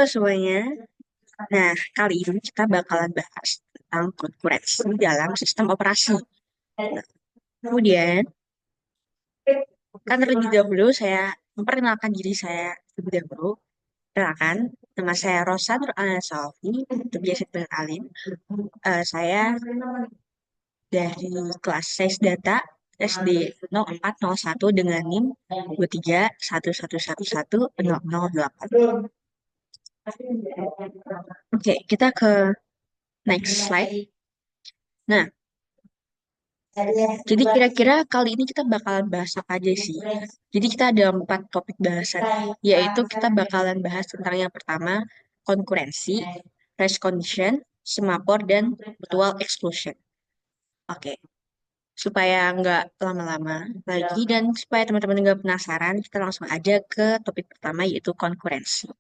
Halo semuanya. Nah, kali ini kita bakalan bahas tentang konkurensi dalam sistem operasi. Nah, kemudian, kan terlebih dahulu saya memperkenalkan diri saya terlebih dahulu. Perkenalkan, nama saya Rosa Nur Salvi, atau biasa dipanggil Alin. Saya dari kelas Sains Data SD 0401 dengan NIM 231111008. Oke, kita ke next slide. Nah, jadi kira-kira kali ini kita bakalan bahas apa aja sih? Jadi kita ada 4 topik bahasan, yaitu kita bakalan bahas tentang yang pertama, konkurensi, race condition, semaphore, dan mutual exclusion. Oke, supaya nggak lama-lama lagi dan supaya teman-teman nggak penasaran, kita langsung aja ke topik pertama, yaitu konkurensi.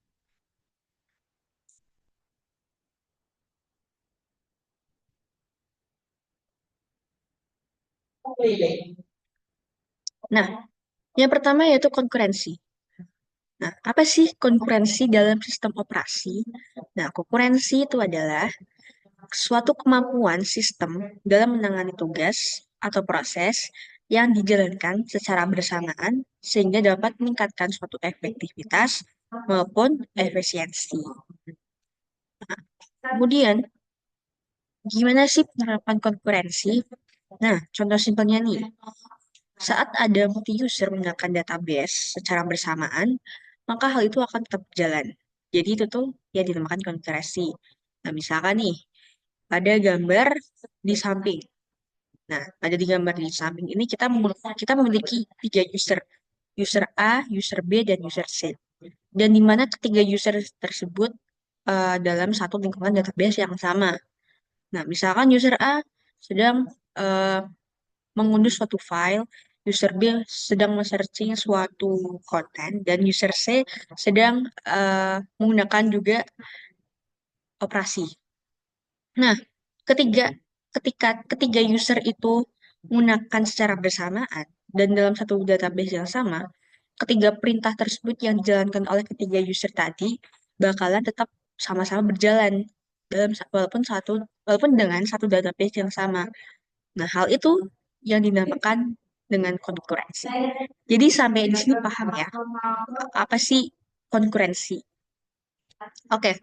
Nah, yang pertama yaitu konkurensi. Nah, apa sih konkurensi dalam sistem operasi? Nah, konkurensi itu adalah suatu kemampuan sistem dalam menangani tugas atau proses yang dijalankan secara bersamaan sehingga dapat meningkatkan suatu efektivitas maupun efisiensi. Kemudian, gimana sih penerapan konkurensi? Nah, contoh simpelnya nih, saat ada multi-user menggunakan database secara bersamaan, maka hal itu akan tetap berjalan. Jadi itu tuh yang dinamakan konkurensi. Nah, misalkan nih, ada gambar di samping. Nah, ada di gambar di samping ini kita memiliki 3 user, user A, user B, dan user C. Dan di mana ketiga user tersebut dalam satu lingkungan database yang sama. Nah, misalkan user A sedang eh, mengunduh suatu file, user B sedang men-searching suatu konten, dan user C sedang menggunakan juga operasi. Nah, ketiga ketika ketiga user itu menggunakan secara bersamaan dan dalam satu database yang sama, ketiga perintah tersebut yang dijalankan oleh ketiga user tadi bakalan tetap sama-sama berjalan dalam walaupun dengan satu database yang sama. Nah, hal itu yang dinamakan dengan konkurensi. Jadi sampai di sini paham ya, apa sih konkurensi? Oke,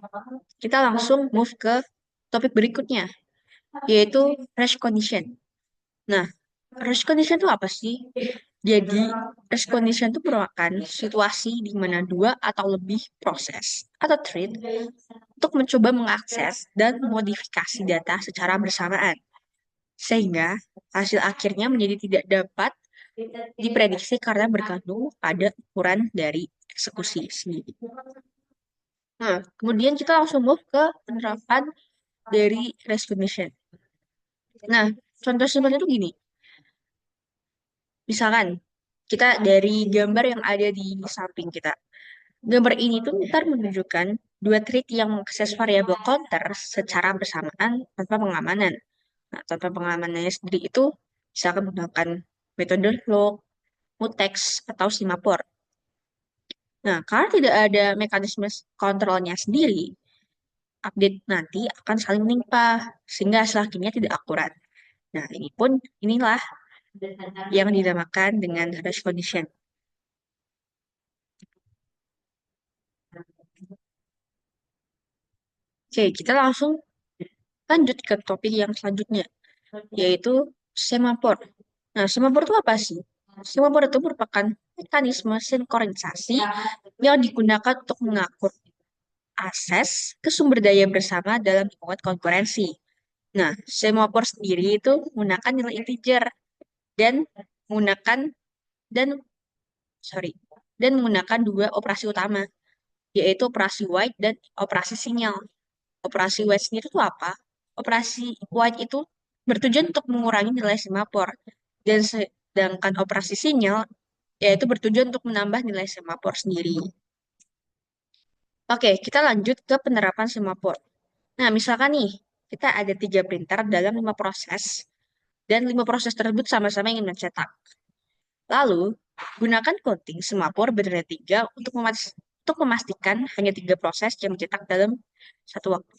kita langsung move ke topik berikutnya, yaitu race condition. Nah, race condition itu apa sih? Jadi, race condition itu merupakan situasi di mana dua atau lebih proses atau thread untuk mencoba mengakses dan modifikasi data secara bersamaan. Sehingga hasil akhirnya menjadi tidak dapat diprediksi karena bergantung pada ukuran dari eksekusi sendiri. Nah, kemudian kita langsung move ke penerapan dari race condition. Nah, contoh simpelnya itu gini. Misalkan kita dari gambar yang ada di samping kita. Gambar ini tuh ntar menunjukkan dua thread yang mengakses variabel counter secara bersamaan tanpa pengamanan. Nah, tanpa pengamanannya sendiri itu misalkan menggunakan metode log, mutex, atau semaphore. Nah, karena tidak ada mekanisme kontrolnya sendiri, update nanti akan saling menimpa sehingga hasil akhirnya tidak akurat. Nah, inilah yang dinamakan dengan hash condition. Oke, kita langsung lanjut ke topik yang selanjutnya, yaitu semaphore. Nah, semaphore itu apa sih? Semaphore itu merupakan mekanisme sinkronisasi yang digunakan untuk mengatur akses ke sumber daya bersama dalam lingkungan konkurensi. Nah, semaphore sendiri itu menggunakan nilai integer dan menggunakan dan sorry dan menggunakan dua operasi utama, yaitu operasi white dan operasi sinyal. Operasi white sendiri itu apa? Operasi white itu bertujuan untuk mengurangi nilai semaphore dan sedangkan operasi sinyal yaitu bertujuan untuk menambah nilai semaphore sendiri. Oke, kita lanjut ke penerapan semaphore. Nah, misalkan nih, kita ada 3 printer dalam 5 proses, dan 5 proses tersebut sama-sama ingin mencetak. Lalu, gunakan counting semaphore bernilai 3 untuk untuk memastikan hanya 3 proses yang dicetak dalam satu waktu.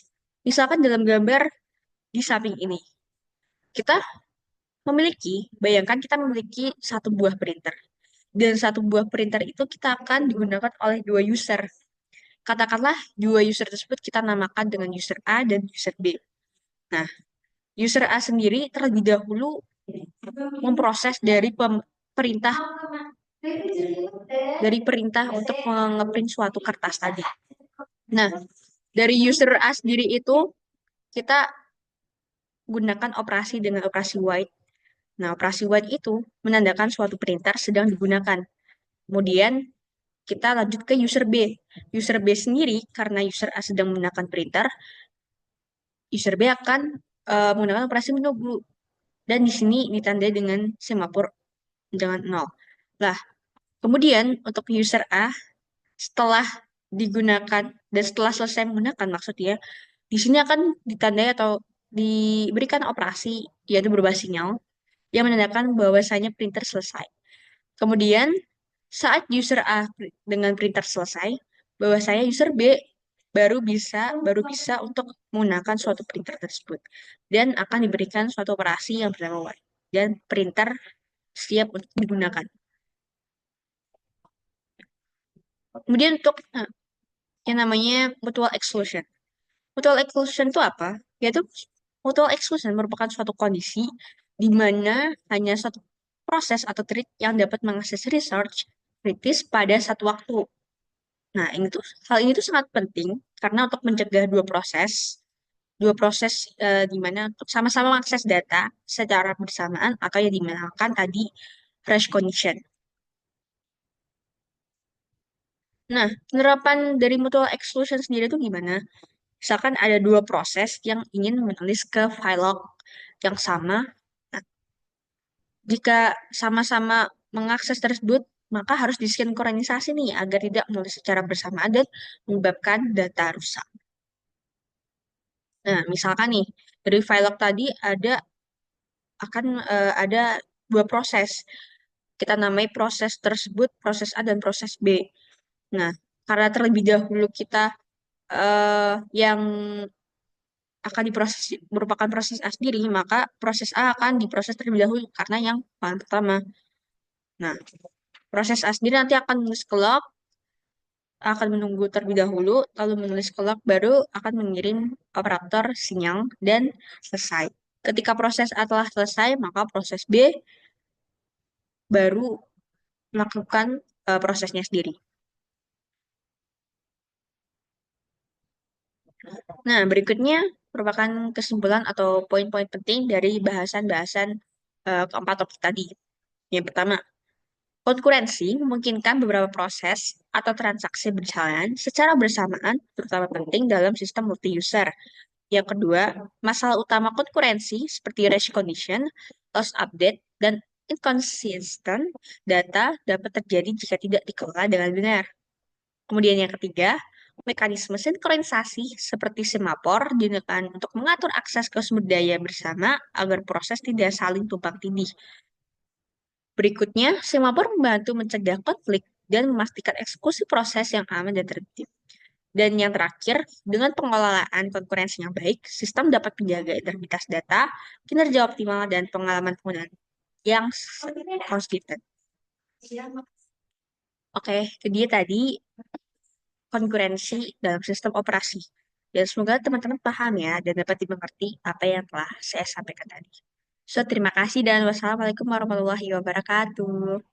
Misalkan dalam gambar di samping ini, kita bayangkan kita memiliki satu buah printer. Dan satu buah printer itu kita akan digunakan oleh dua user. Katakanlah dua user tersebut kita namakan dengan user A dan user B. Nah, user A sendiri terlebih dahulu memproses perintah untuk ngeprint suatu kertas tadi. Nah, dari user A sendiri itu kita gunakan operasi dengan operasi white. Nah, operasi white itu menandakan suatu printer sedang digunakan. Kemudian kita lanjut ke user B. User B sendiri karena user A sedang menggunakan printer, user B akan menggunakan operasi menunggu. Dan di sini ditandai dengan semafor dengan 0. Lah, kemudian untuk user A setelah digunakan dan setelah selesai menggunakan maksudnya di sini akan ditandai atau diberikan operasi yaitu berubah sinyal yang menandakan bahwasanya printer selesai. Kemudian saat user A dengan printer selesai, bahwasanya user B baru bisa untuk menggunakan suatu printer tersebut dan akan diberikan suatu operasi yang bernama white dan printer siap untuk digunakan. Kemudian untuk yang namanya mutual exclusion. Mutual exclusion itu apa? Yaitu mutual exclusion merupakan suatu kondisi di mana hanya satu proses atau thread yang dapat mengakses research kritis pada satu waktu. Nah, hal ini tuh sangat penting karena untuk mencegah dua proses di mana untuk sama-sama mengakses data secara bersamaan atau yang dinamakan tadi crash condition. Nah, penerapan dari mutual exclusion sendiri itu gimana? Misalkan ada dua proses yang ingin menulis ke file log yang sama. Nah, jika sama-sama mengakses tersebut, maka harus disinkronisasi nih agar tidak menulis secara bersamaan dan menyebabkan data rusak. Nah, misalkan nih, dari file log tadi ada dua proses. Kita namai proses tersebut proses A dan proses B. Nah, karena terlebih dahulu kita yang akan diproses merupakan proses A sendiri, maka proses A akan diproses terlebih dahulu karena yang paling pertama. Nah, proses A sendiri nanti akan menulis ke log, akan menunggu terlebih dahulu, lalu menulis ke log, baru akan mengirim operator sinyal dan selesai. Ketika proses A telah selesai, maka proses B baru melakukan prosesnya sendiri. Nah, berikutnya merupakan kesimpulan atau poin-poin penting dari bahasan-bahasan keempat topik tadi. Yang pertama, konkurensi memungkinkan beberapa proses atau transaksi berjalan secara bersamaan, terutama penting dalam sistem multi-user. Yang kedua, masalah utama konkurensi seperti race condition, loss update, dan inconsistent data dapat terjadi jika tidak dikelola dengan benar. Kemudian yang ketiga, mekanisme sinkronisasi seperti semafor digunakan untuk mengatur akses ke sumber daya bersama agar proses tidak saling tumpang tindih. Berikutnya, semafor membantu mencegah konflik dan memastikan eksekusi proses yang aman dan tertib. Dan yang terakhir, dengan pengelolaan konkurensi yang baik, sistem dapat menjaga integritas data, kinerja optimal, dan pengalaman penggunaan yang konsisten. Oke, itu dia tadi konkurensi dalam sistem operasi. Dan semoga teman-teman paham ya dan dapat dimengerti apa yang telah saya sampaikan tadi. So, terima kasih dan wassalamualaikum warahmatullahi wabarakatuh.